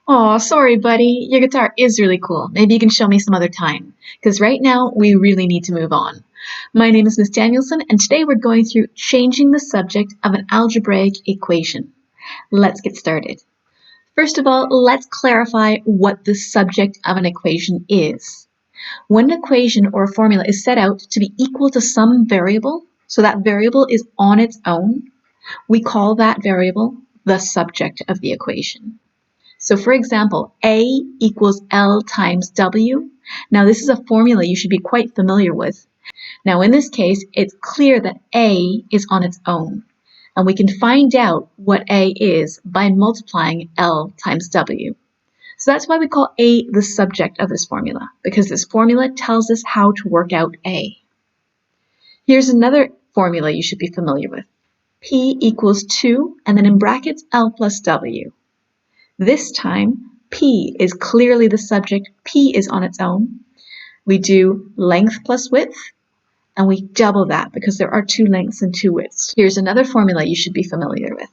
Aw, sorry, buddy. Your guitar is really cool. Maybe you can show me some other time, because right now we really need to move on. My name is Miss Danielson, and today we're going through changing the subject of an algebraic equation. Let's get started. First of all, let's clarify what the subject of an equation is. When an equation or a formula is set out to be equal to some variable, so that variable is on its own, we call that variable the subject of the equation. So for example, A equals L times W. Now this is a formula you should be quite familiar with. Now in this case, it's clear that A is on its own. And we can find out what A is by multiplying L times W. So that's why we call A the subject of this formula, because this formula tells us how to work out A. Here's another formula you should be familiar with. P equals 2, and then in brackets L plus W. This time, P is clearly the subject. P is on its own. We do length plus width, and we double that because there are two lengths and two widths. Here's another formula you should be familiar with.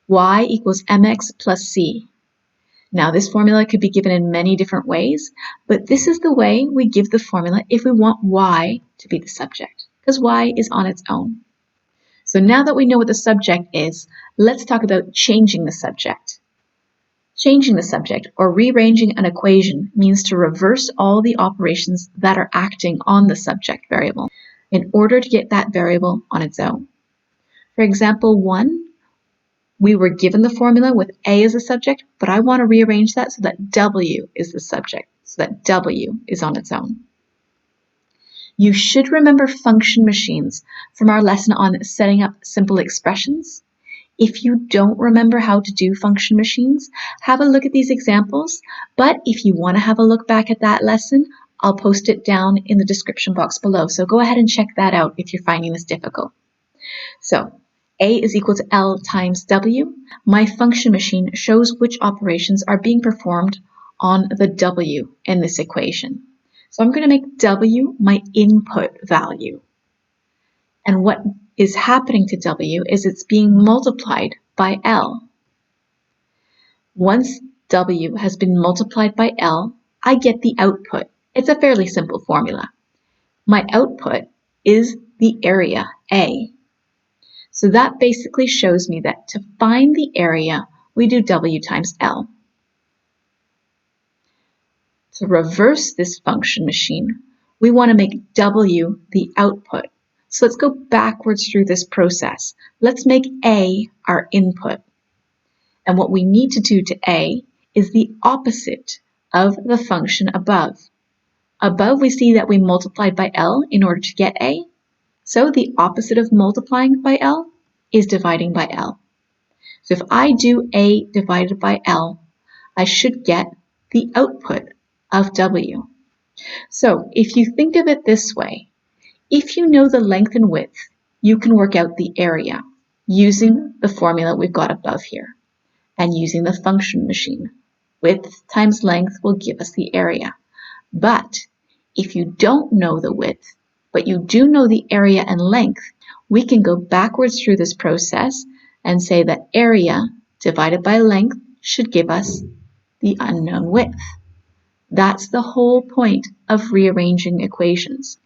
Y equals mx plus c. Now this formula could be given in many different ways, but this is the way we give the formula if we want y to be the subject, because y is on its own. So now that we know what the subject is, let's talk about changing the subject. Changing the subject, or rearranging an equation, means to reverse all the operations that are acting on the subject variable in order to get that variable on its own. For example 1, we were given the formula with A as a subject, but I want to rearrange that so that W is the subject, so that W is on its own. You should remember function machines from our lesson on setting up simple expressions. If you don't remember how to do function machines, have a look at these examples, but if you want to have a look back at that lesson, I'll post it down in the description box below, so go ahead and check that out if you're finding this difficult. So, A is equal to L times W. My function machine shows which operations are being performed on the W in this equation. So I'm going to make W my input value. And what is happening to W is it's being multiplied by L. Once W has been multiplied by L, I get the output. It's a fairly simple formula. My output is the area, A. So that basically shows me that to find the area, we do W times L. To reverse this function machine, we want to make W the output. So let's go backwards through this process. Let's make A our input. And what we need to do to A is the opposite of the function above. Above we see that we multiplied by L in order to get A. So the opposite of multiplying by L is dividing by L. So if I do A divided by L, I should get the output of W. So if you think of it this way, if you know the length and width, you can work out the area using the formula we've got above here and using the function machine. Width times length will give us the area. But if you don't know the width, but you do know the area and length, we can go backwards through this process and say that area divided by length should give us the unknown width. That's the whole point of rearranging equations.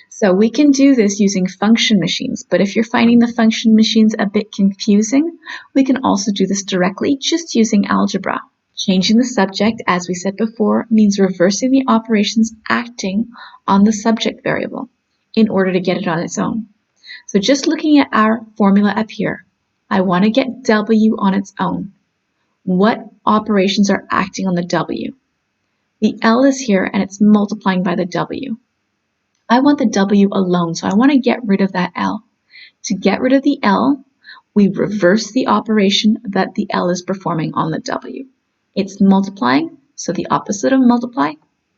So we can do this using function machines, but if you're finding the function machines a bit confusing, we can also do this directly just using algebra. Changing the subject, as we said before, means reversing the operations acting on the subject variable in order to get it on its own. So just looking at our formula up here, I want to get W on its own. What operations are acting on the W? The L is here and it's multiplying by the W. I want the W alone, so I want to get rid of that L. To get rid of the L, we reverse the operation that the L is performing on the W. It's multiplying, so the opposite of multiply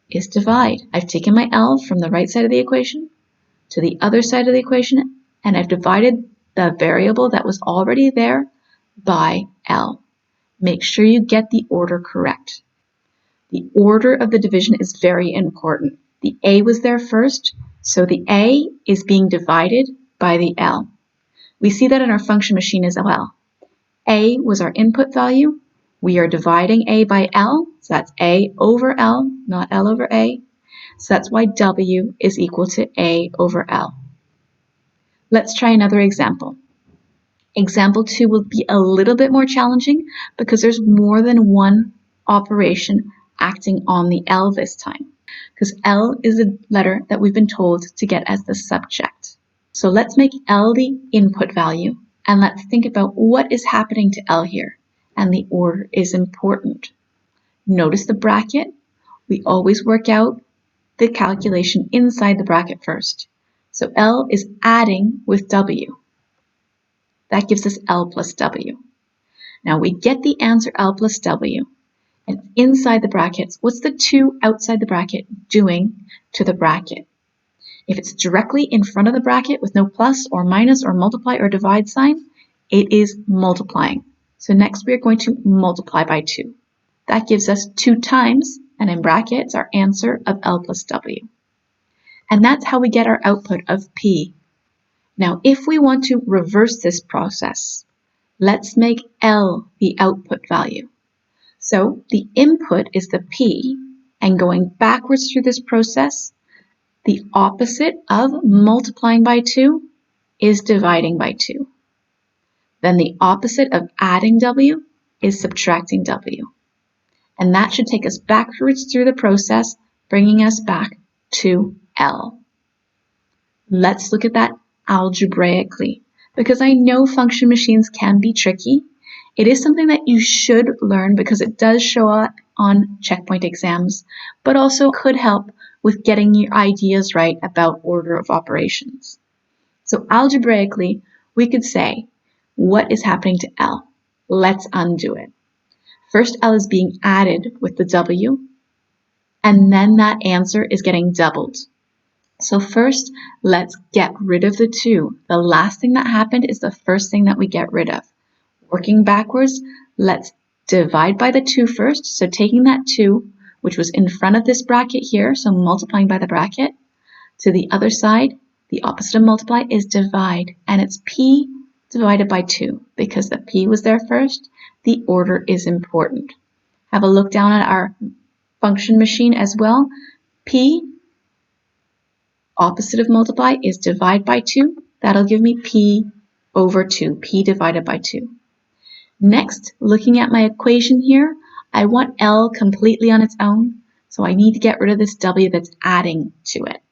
is divide. I've taken my L from the right side of the equation to the other side of the equation, and I've divided the variable that was already there by L. Make sure you get the order correct. The order of the division is very important. The A was there first, so the A is being divided by the L. We see that in our function machine as well. A was our input value, We are dividing A by L, so that's A over L, not L over A. So that's why W is equal to A over L. Let's try another example. Example 2 will be a little bit more challenging because there's more than one operation acting on the L this time, because L is a letter that we've been told to get as the subject. So let's make L the input value, and let's think about what is happening to L here, and the order is important. Notice the bracket. We always work out the calculation inside the bracket first. So L is adding with W. That gives us L plus W. Now we get the answer L plus W, and inside the brackets, what's the 2 outside the bracket doing to the bracket? If it's directly in front of the bracket with no plus or minus or multiply or divide sign, it is multiplying. So next we are going to multiply by 2. That gives us 2 times, and in brackets, our answer of L plus W. And that's how we get our output of P. Now, if we want to reverse this process, let's make L the output value. So the input is the P, and going backwards through this process, the opposite of multiplying by 2 is dividing by 2. Then the opposite of adding W is subtracting W. And that should take us backwards through the process, bringing us back to L. Let's look at that algebraically, because I know function machines can be tricky. It is something that you should learn because it does show up on checkpoint exams, but also could help with getting your ideas right about order of operations. So algebraically, we could say, what is happening to L? Let's undo it. First, L is being added with the W, and then that answer is getting doubled. So first, let's get rid of the 2. The last thing that happened is the first thing that we get rid of. Working backwards, let's divide by the 2 first. So taking that 2, which was in front of this bracket here, so multiplying by the bracket, to the other side, the opposite of multiply is divide, and it's P divided by 2. Because the P was there first, the order is important. Have a look down at our function machine as well. P, opposite of multiply, is divide by 2. That'll give me P over 2, P divided by 2. Next, looking at my equation here, I want L completely on its own, so I need to get rid of this W that's adding to it.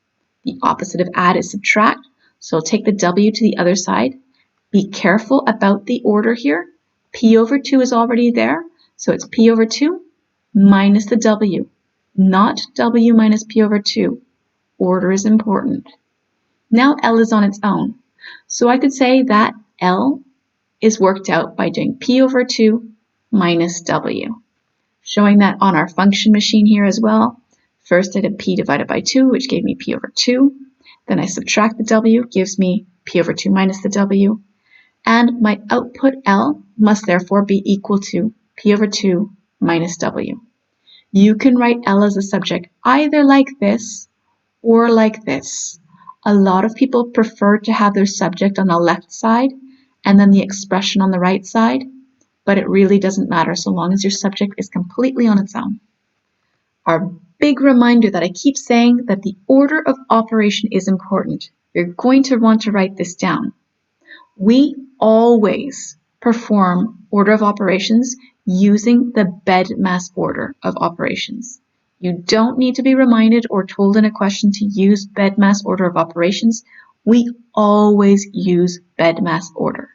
The opposite of add is subtract, so I'll take the W to the other side. Be careful about the order here. P over 2 is already there, so it's P over 2 minus the W, not W minus P over 2. Order is important. Now L is on its own, so I could say that L is worked out by doing P over 2 minus W. Showing that on our function machine here as well. First I did P divided by 2, which gave me P over 2. Then I subtract the W, gives me P over 2 minus the W. And my output L must therefore be equal to P over 2 minus W. You can write L as a subject either like this or like this. A lot of people prefer to have their subject on the left side and then the expression on the right side, but it really doesn't matter so long as your subject is completely on its own. Our big reminder that I keep saying that the order of operation is important. You're going to want to write this down. We always perform order of operations using the BEDMAS order of operations. You don't need to be reminded or told in a question to use BEDMAS order of operations. We always use BEDMAS order.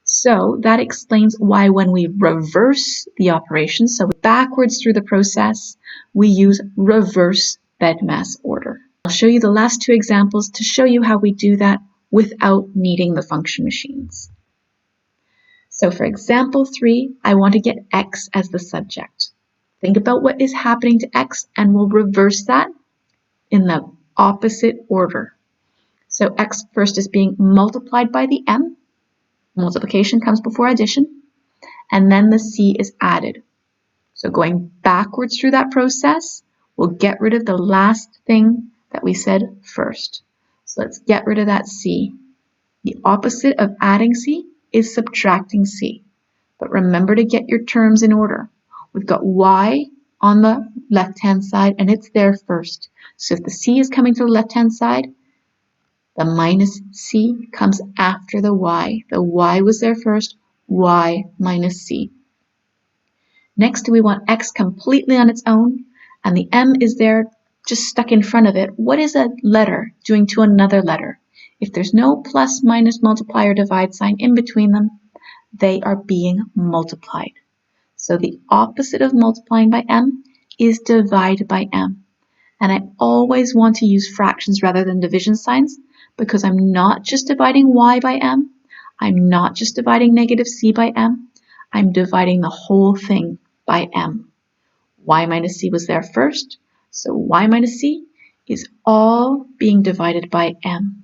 So that explains why when we reverse the operation, so backwards through the process, we use reverse BEDMAS order. I'll show you the last 2 examples to show you how we do that without needing the function machines. So for example 3, I want to get X as the subject. Think about what is happening to X and we'll reverse that in the opposite order. So X first is being multiplied by the M. Multiplication comes before addition, and then the C is added. So going backwards through that process, we'll get rid of the last thing that we said first. So let's get rid of that C. The opposite of adding C is subtracting C. But remember to get your terms in order. We've got y on the left-hand side, and it's there first. So if the c is coming to the left-hand side, the minus c comes after the y. The y was there first, y minus c. Next, we want x completely on its own, and the m is there just stuck in front of it. What is a letter doing to another letter? If there's no plus, minus, multiply, or divide sign in between them, they are being multiplied. So the opposite of multiplying by m is divide by m. And I always want to use fractions rather than division signs because I'm not just dividing y by m. I'm not just dividing negative c by m. I'm dividing the whole thing by m. Y minus c was there first, so y minus c is all being divided by m.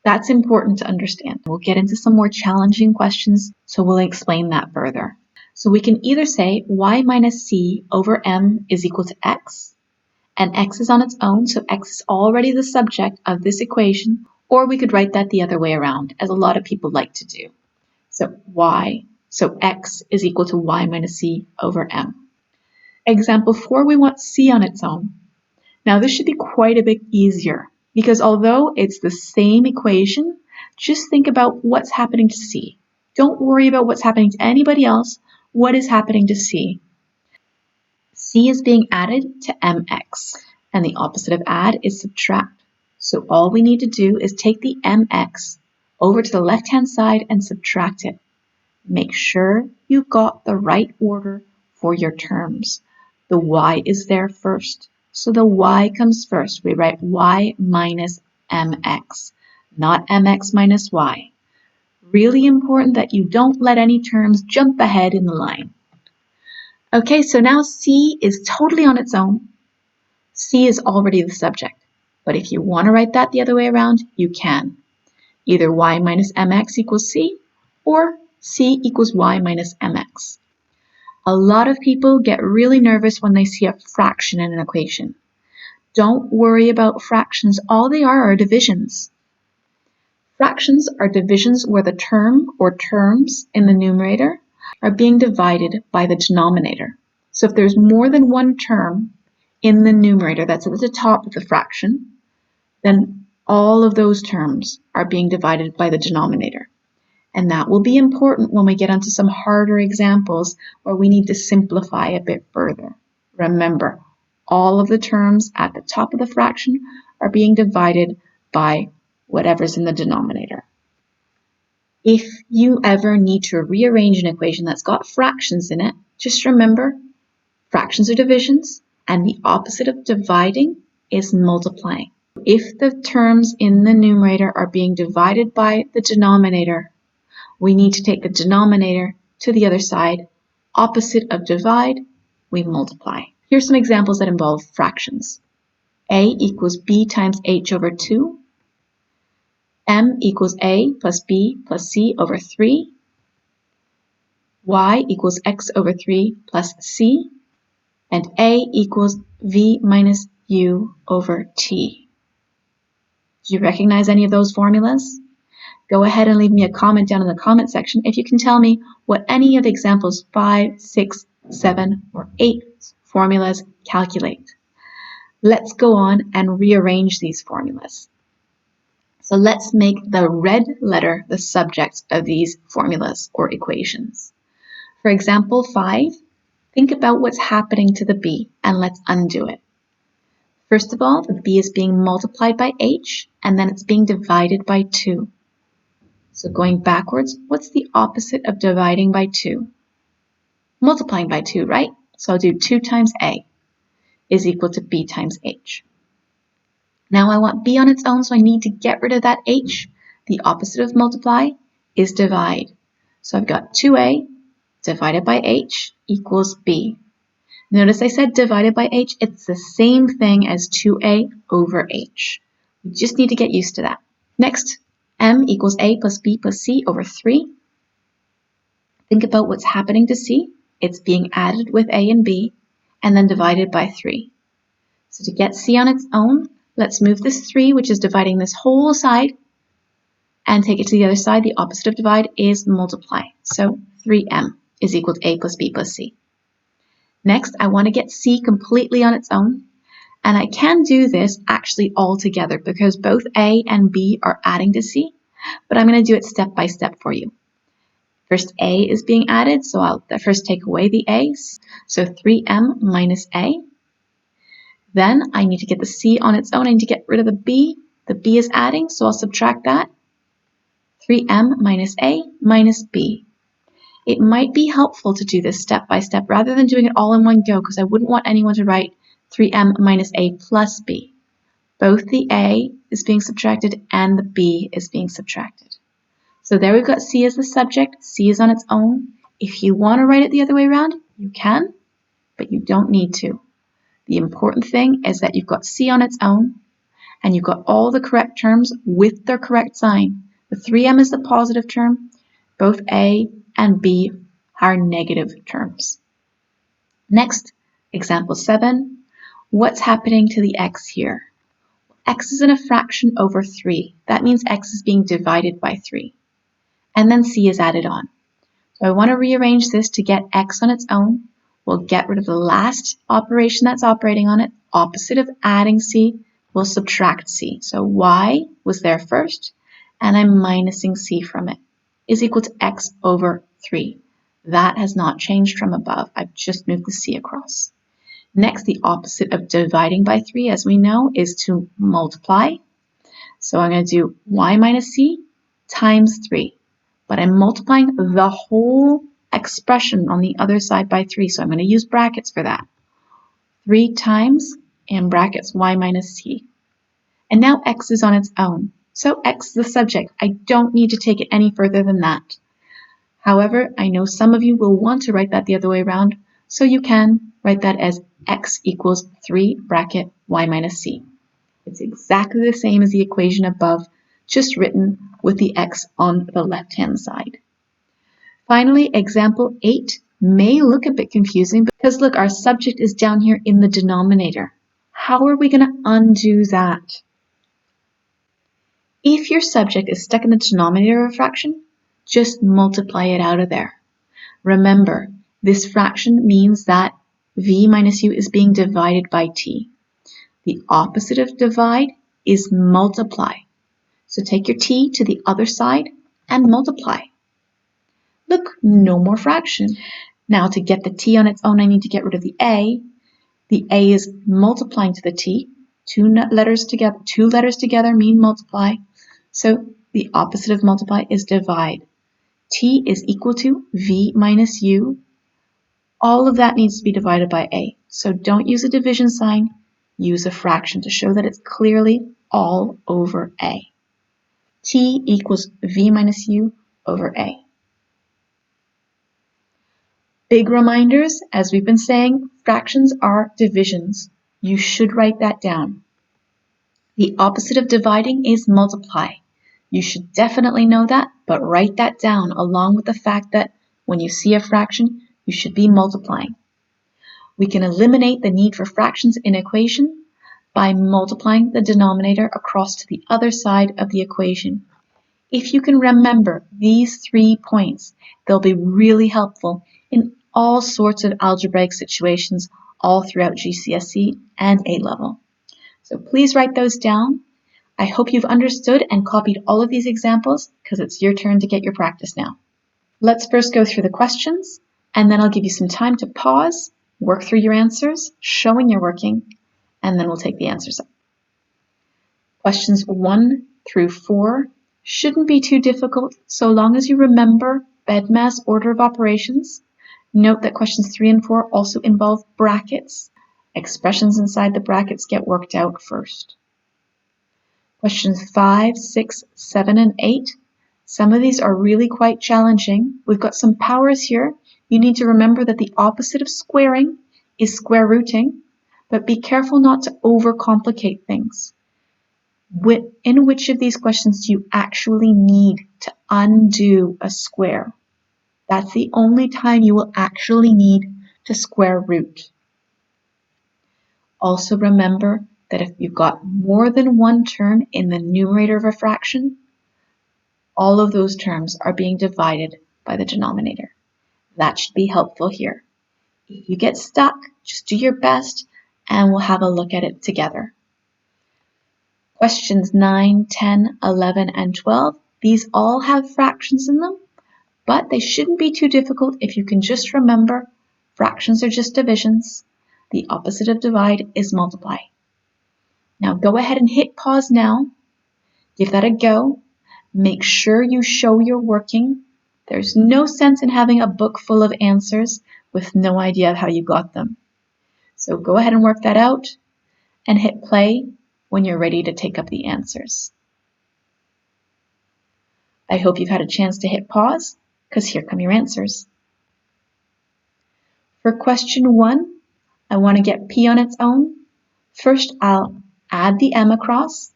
That's important to understand. We'll get into some more challenging questions, so we'll explain that further. So we can either say y minus c over m is equal to x, and x is on its own, so x is already the subject of this equation, or we could write that the other way around, as a lot of people like to do. So x is equal to y minus c over m. Example 4, we want c on its own. Now this should be quite a bit easier, because although it's the same equation, just think about what's happening to c. Don't worry about what's happening to anybody else. What is happening to c? C is being added to mx, and the opposite of add is subtract. So all we need to do is take the mx over to the left-hand side and subtract it. Make sure you've got the right order for your terms. The y is there first, so the y comes first. We write y minus mx, not mx minus y. Really important that you don't let any terms jump ahead in the line. Okay, so now c is totally on its own. C is already the subject, but if you want to write that the other way around, you can. Either y minus mx equals c, or c equals y minus mx. A lot of people get really nervous when they see a fraction in an equation. Don't worry about fractions. All they are divisions. Fractions are divisions where the term or terms in the numerator are being divided by the denominator. So if there's more than one term in the numerator that's at the top of the fraction, then all of those terms are being divided by the denominator. And that will be important when we get onto some harder examples where we need to simplify a bit further. Remember, all of the terms at the top of the fraction are being divided by whatever's in the denominator. If you ever need to rearrange an equation that's got fractions in it, just remember, fractions are divisions, and the opposite of dividing is multiplying. If the terms in the numerator are being divided by the denominator, we need to take the denominator to the other side. Opposite of divide, we multiply. Here's some examples that involve fractions. A equals b times h over 2. M equals a plus b plus c over 3. Y equals x over 3 plus c. And a equals v minus u over t. Do you recognize any of those formulas? Go ahead and leave me a comment down in the comment section if you can tell me what any of the examples 5, 6, 7, or 8 formulas calculate. Let's go on and rearrange these formulas. So let's make the red letter the subject of these formulas or equations. For example 5, think about what's happening to the b and let's undo it. First of all, the b is being multiplied by h and then it's being divided by 2. So going backwards, what's the opposite of dividing by 2? Multiplying by 2, right? So I'll do 2 times a is equal to b times h. Now I want b on its own, so I need to get rid of that h. The opposite of multiply is divide. So I've got 2a divided by h equals b. Notice I said divided by h. It's the same thing as 2a over h. We just need to get used to that. Next, m equals a plus b plus c over 3. Think about what's happening to c. It's being added with a and b and then divided by 3. So to get c on its own, let's move this 3, which is dividing this whole side, and take it to the other side. The opposite of divide is multiply. So 3m is equal to a plus b plus c. Next, I want to get c completely on its own. And I can do this actually all together because both a and b are adding to c, but I'm going to do it step by step for you. First, a is being added, so I'll first take away the a's. So 3m minus a. Then I need to get the c on its own. I need to get rid of the b. The b is adding, so I'll subtract that. 3m minus a minus b. It might be helpful to do this step by step rather than doing it all in one go because I wouldn't want anyone to write 3m minus a plus b. Both the a is being subtracted and the b is being subtracted. So there we've got c as the subject, c is on its own. If you want to write it the other way around, you can, but you don't need to. The important thing is that you've got c on its own and you've got all the correct terms with their correct sign. The 3m is the positive term, both a and b are negative terms. Next, example 7, what's happening to the x here? X is in a fraction over 3. That means x is being divided by 3. And then c is added on. So I want to rearrange this to get x on its own. We'll get rid of the last operation that's operating on it. Opposite of adding c, we'll subtract c. So y was there first, and I'm minusing c from it, is equal to x over 3. That has not changed from above. I've just moved the c across. Next, the opposite of dividing by 3, as we know, is to multiply. So I'm going to do y minus c times 3. But I'm multiplying the whole expression on the other side by 3, so I'm going to use brackets for that. 3 times, in brackets, y minus c. And now x is on its own. So x is the subject. I don't need to take it any further than that. However, I know some of you will want to write that the other way around, so you can write that as x equals 3 bracket y minus c. It's exactly the same as the equation above, just written with the x on the left-hand side. Finally, example 8 may look a bit confusing because look, our subject is down here in the denominator. How are we going to undo that? If your subject is stuck in the denominator of a fraction, just multiply it out of there. Remember, this fraction means that v minus u is being divided by t. The opposite of divide is multiply. So take your t to the other side and multiply. Look, no more fraction. Now to get the t on its own, I need to get rid of the a. The a is multiplying to the t. Two letters together mean multiply. So the opposite of multiply is divide. T is equal to v minus u. All of that needs to be divided by a. So don't use a division sign, use a fraction to show that it's clearly all over a. T equals v minus u over a. Big reminders, as we've been saying, fractions are divisions. You should write that down. The opposite of dividing is multiply. You should definitely know that, but write that down along with the fact that when you see a fraction, you should be multiplying. We can eliminate the need for fractions in an equation by multiplying the denominator across to the other side of the equation. If you can remember these 3 points, they'll be really helpful in all sorts of algebraic situations all throughout GCSE and A-level. So please write those down. I hope you've understood and copied all of these examples because it's your turn to get your practice now. Let's first go through the questions, and then I'll give you some time to pause, work through your answers, showing you're working, and then we'll take the answers up. Questions 1 through 4 shouldn't be too difficult so long as you remember BEDMAS order of operations. Note that questions 3 and 4 also involve brackets. Expressions inside the brackets get worked out first. Questions 5, 6, 7, and 8. Some of these are really quite challenging. We've got some powers here. You need to remember that the opposite of squaring is square rooting, but be careful not to overcomplicate things. In which of these questions do you actually need to undo a square? That's the only time you will actually need to square root. Also remember that if you've got more than one term in the numerator of a fraction, all of those terms are being divided by the denominator. That should be helpful here. If you get stuck, just do your best and we'll have a look at it together. Questions 9, 10, 11, and 12, these all have fractions in them, but they shouldn't be too difficult if you can just remember fractions are just divisions. The opposite of divide is multiply. Now go ahead and hit pause now. Give that a go. Make sure you show you're working. There's no sense in having a book full of answers with no idea of how you got them. So go ahead and work that out and hit play when you're ready to take up the answers. I hope you've had a chance to hit pause, because here come your answers. For question 1, I want to get p on its own. First, I'll add the m across,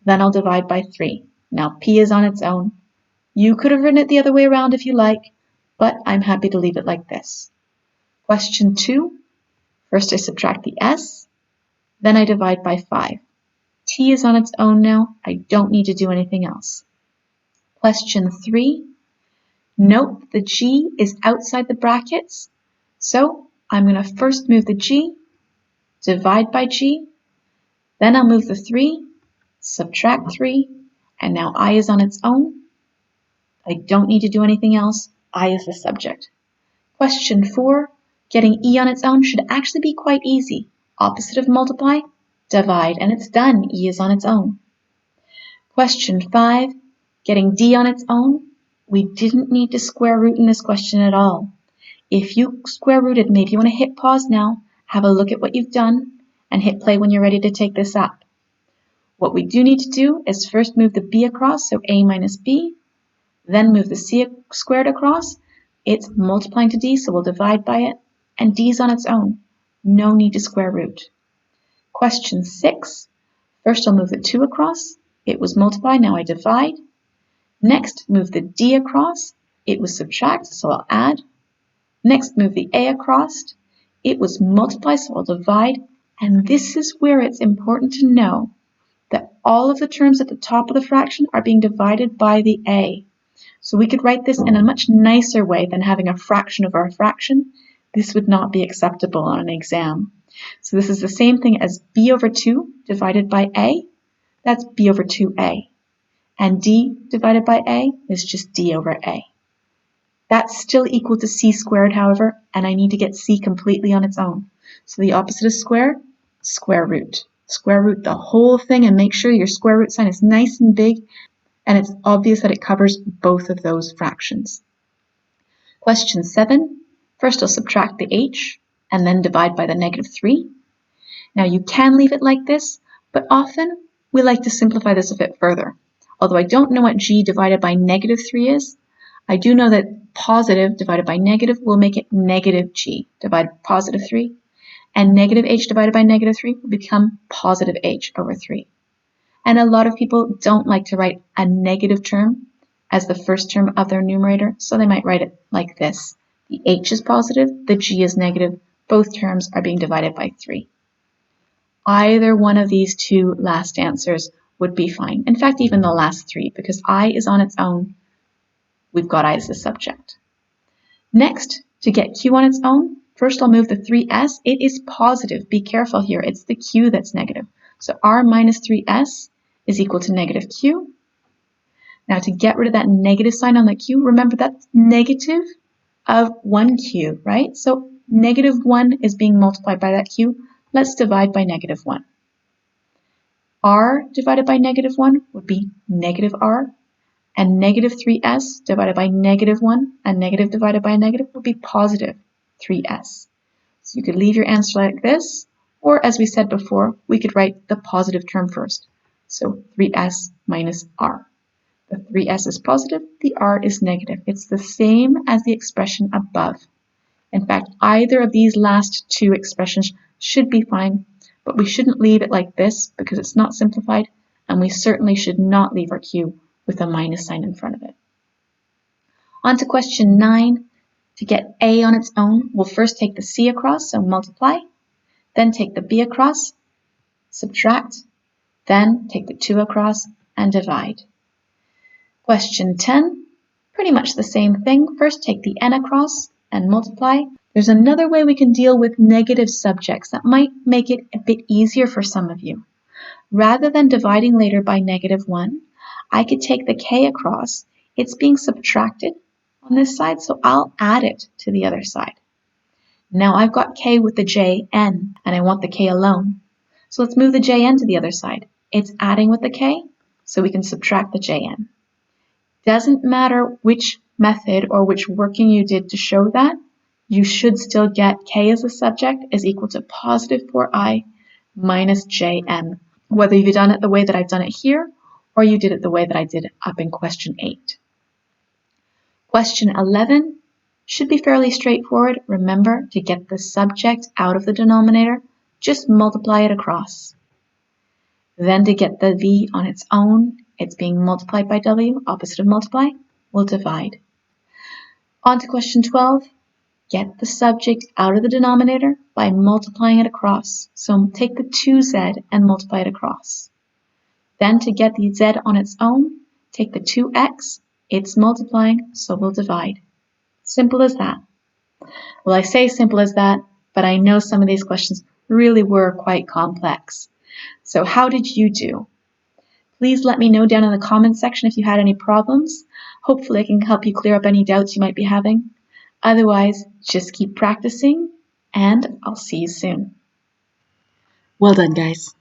then I'll divide by 3. Now p is on its own. You could have written it the other way around if you like, but I'm happy to leave it like this. Question 2, first I subtract the s, then I divide by 5. T is on its own now. I don't need to do anything else. Question 3, note the G is outside the brackets, so I'm going to first move the G, divide by G, then I'll move the 3, subtract 3, and now I is on its own. I don't need to do anything else. I is the subject. Question 4, getting E on its own should actually be quite easy. Opposite of multiply, divide, and it's done. E is on its own. Question 5, getting D on its own. We didn't need to square root in this question at all. If you square rooted, maybe you want to hit pause now, have a look at what you've done, and hit play when you're ready to take this up. What we do need to do is first move the b across, so a minus b, then move the c squared across. It's multiplying to d, so we'll divide by it, and d is on its own. No need to square root. Question 6, first I'll move the 2 across. It was multiply, now I divide. Next, move the d across. It was subtract, so I'll add. Next, move the a across. It was multiply, so I'll divide. And this is where it's important to know that all of the terms at the top of the fraction are being divided by the a. So we could write this in a much nicer way than having a fraction over a fraction. This would not be acceptable on an exam. So this is the same thing as b over 2 divided by a. That's b over 2a. And d divided by a is just d over a. That's still equal to c squared, however, and I need to get c completely on its own. So the opposite of square, square root. Square root the whole thing and make sure your square root sign is nice and big and it's obvious that it covers both of those fractions. Question 7, first I'll subtract the h and then divide by the negative 3. Now you can leave it like this, but often we like to simplify this a bit further. Although I don't know what g divided by negative 3 is, I do know that positive divided by negative will make it negative g divided by positive 3, and negative h divided by negative 3 will become positive h over 3. And a lot of people don't like to write a negative term as the first term of their numerator, so they might write it like this. The h is positive, the g is negative, both terms are being divided by 3. Either one of these two last answers would be fine. In fact, even the last 3, because I is on its own, we've got I as the subject. Next, to get q on its own, first I'll move the 3s. It is positive. Be careful here. It's the q that's negative. So r minus 3s is equal to negative q. Now to get rid of that negative sign on the q, remember that's negative of 1q, right? So negative 1 is being multiplied by that q. Let's divide by negative 1. R divided by negative 1 would be negative r, and negative 3s divided by negative 1, and negative divided by a negative would be positive 3s. So you could leave your answer like this, or as we said before, we could write the positive term first. So 3s minus r. The 3s is positive, the r is negative. It's the same as the expression above. In fact, either of these last two expressions should be fine, but we shouldn't leave it like this because it's not simplified, and we certainly should not leave our q with a minus sign in front of it. On to question 9. To get a on its own, we'll first take the c across, so multiply, then take the b across, subtract, then take the 2 across and divide. Question 10. Pretty much the same thing. First take the n across and multiply. There's another way we can deal with negative subjects that might make it a bit easier for some of you. Rather than dividing later by -1, I could take the k across. It's being subtracted on this side, so I'll add it to the other side. Now I've got k with the j, n, and I want the k alone. So let's move the jn to the other side. It's adding with the k, so we can subtract the jn. Doesn't matter which method or which working you did to show that, you should still get k as a subject is equal to positive 4i minus jn, whether you've done it the way that I've done it here or you did it the way that I did it up in question 8. Question 11 should be fairly straightforward. Remember, to get the subject out of the denominator, just multiply it across. Then to get the v on its own, it's being multiplied by w, opposite of multiply, we'll divide. On to question 12. Get the subject out of the denominator by multiplying it across. So take the 2z and multiply it across. Then to get the z on its own, take the 2x, it's multiplying, so we'll divide. Simple as that. Well, I say simple as that, but I know some of these questions really were quite complex. So how did you do? Please let me know down in the comments section if you had any problems. Hopefully I can help you clear up any doubts you might be having. Otherwise, just keep practicing, and I'll see you soon. Well done, guys.